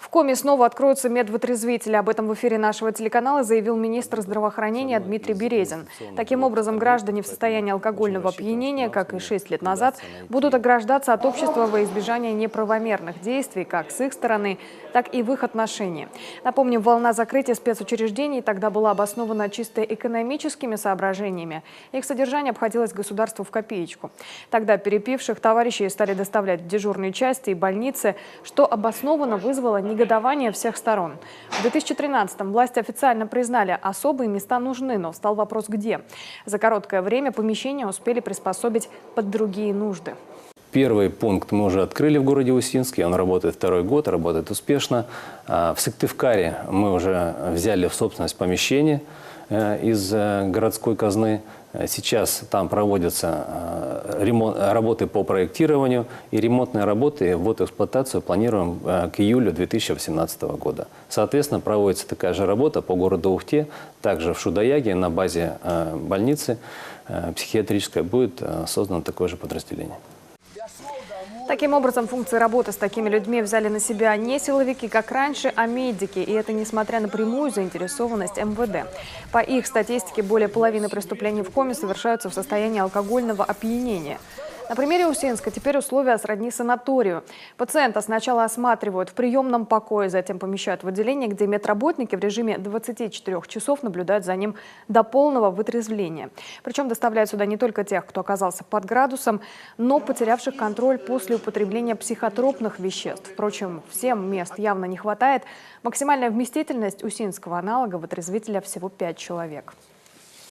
В Коми снова откроются медвытрезвители. Об этом в эфире нашего телеканала заявил министр здравоохранения Дмитрий Березин. Таким образом, граждане в состоянии алкогольного опьянения, как и 6 лет назад, будут ограждаться от общества во избежание неправомерных действий как с их стороны, так и в их отношении. Напомним, волна закрытия спецучреждений тогда была обоснована чисто экономическими соображениями. Их содержание обходилось государству в копеечку. Тогда перепивших товарищей стали доставлять в дежурные части и больницы, что обоснованно вызвало негодование всех сторон. В 2013-м власти официально признали, особые места нужны, но встал вопрос где. За короткое время помещения успели приспособить под другие нужды. Первый пункт мы уже открыли в городе Усинске, он работает второй год, работает успешно. В Сыктывкаре мы уже взяли в собственность помещение из городской казны. Сейчас там проводятся работы по проектированию, и ремонтные работы в эксплуатацию планируем к июлю 2018 года. Соответственно, проводится такая же работа по городу Ухте, также в Шудаяге на базе больницы психиатрической будет создано такое же подразделение. Таким образом, функции работы с такими людьми взяли на себя не силовики, как раньше, а медики. И это несмотря на прямую заинтересованность МВД. По их статистике, более половины преступлений в Коми совершаются в состоянии алкогольного опьянения. На примере Усинска теперь условия сродни санаторию. Пациента сначала осматривают в приемном покое, затем помещают в отделение, где медработники в режиме 24 часов наблюдают за ним до полного вытрезвления. Причем доставляют сюда не только тех, кто оказался под градусом, но потерявших контроль после употребления психотропных веществ. Впрочем, всем мест явно не хватает. Максимальная вместительность усинского аналога вытрезвителя всего 5 человек.